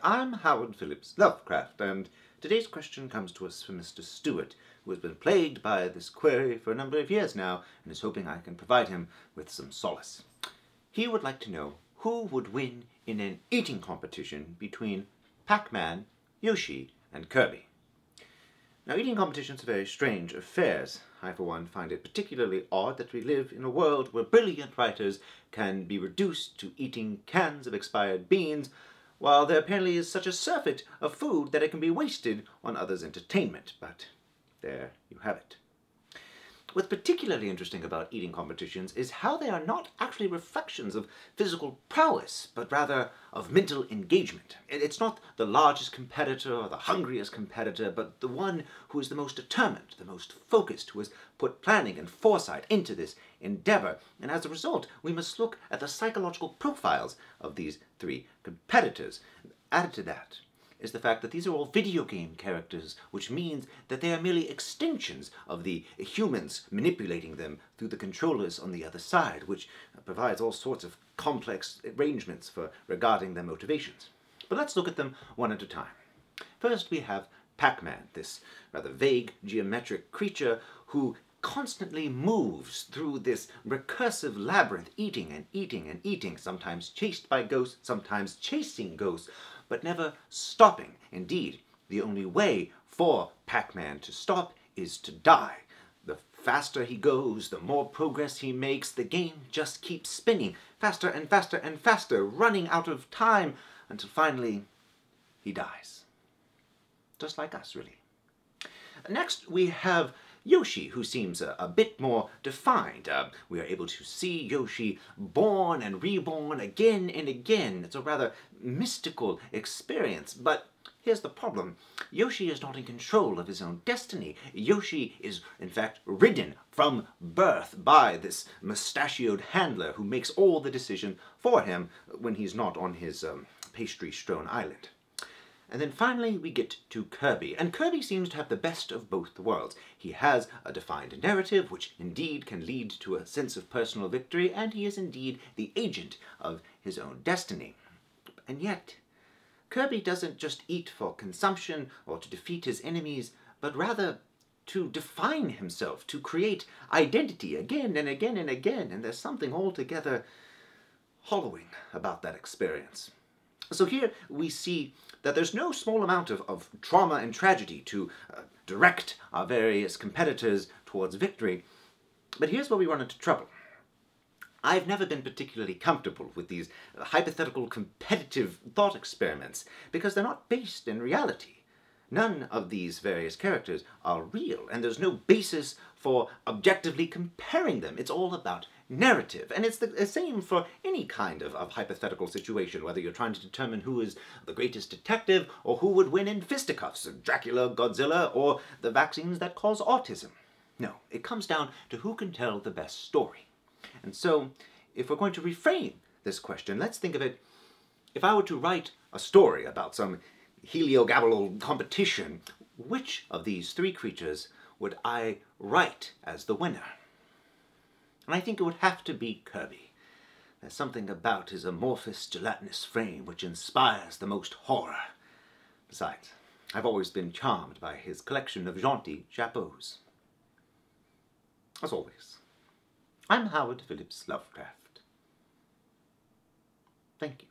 I'm Howard Phillips Lovecraft, and today's question comes to us from Mr. Stewart, who has been plagued by this query for a number of years now, and is hoping I can provide him with some solace. He would like to know who would win in an eating competition between PacMan, Yoshi, and Kirby. Now, eating competitions are very strange affairs. I, for one, find it particularly odd that we live in a world where brilliant writers can be reduced to eating cans of expired beans, while there apparently is such a surfeit of food that it can be wasted on others' entertainment. But there you have it. What's particularly interesting about eating competitions is how they are not actually reflections of physical prowess, but rather of mental engagement. It's not the largest competitor or the hungriest competitor, but the one who is the most determined, the most focused, who has put planning and foresight into this endeavor. And as a result, we must look at the psychological profiles of these three competitors. Added to that is the fact that these are all video game characters, which means that they are merely extensions of the humans manipulating them through the controllers on the other side, which provides all sorts of complex arrangements for regarding their motivations. But let's look at them one at a time. First, we have PacMan, this rather vague geometric creature who constantly moves through this recursive labyrinth, eating and eating and eating, sometimes chased by ghosts, sometimes chasing ghosts, but never stopping. Indeed, the only way for PacMan to stop is to die. The faster he goes, the more progress he makes. The game just keeps spinning, faster and faster and faster, running out of time, until finally he dies. Just like us, really. Next, we have Yoshi, who seems a bit more defined. We are able to see Yoshi born and reborn again and again. It's a rather mystical experience, but here's the problem. Yoshi is not in control of his own destiny. Yoshi is, in fact, ridden from birth by this mustachioed handler who makes all the decision for him when he's not on his pastry-strewn island. And then finally we get to Kirby, and Kirby seems to have the best of both worlds. He has a defined narrative, which indeed can lead to a sense of personal victory, and he is indeed the agent of his own destiny. And yet, Kirby doesn't just eat for consumption or to defeat his enemies, but rather to define himself, to create identity again and again and again, and there's something altogether hollowing about that experience. So here we see that there's no small amount of trauma and tragedy to direct our various competitors towards victory. But here's where we run into trouble. I've never been particularly comfortable with these hypothetical competitive thought experiments because they're not based in reality. None of these various characters are real, and there's no basis for objectively comparing them. It's all about narrative, and it's the same for any kind of hypothetical situation, whether you're trying to determine who is the greatest detective or who would win in fisticuffs, Dracula, Godzilla, or the vaccines that cause autism. No, it comes down to who can tell the best story. And so, if we're going to reframe this question, let's think of it, if I were to write a story about some Heliogabalal competition, which of these three creatures would I write as the winner? And I think it would have to be Kirby. There's something about his amorphous, gelatinous frame which inspires the most horror. Besides, I've always been charmed by his collection of jaunty chapeaux. As always, I'm Howard Phillips Lovecraft. Thank you.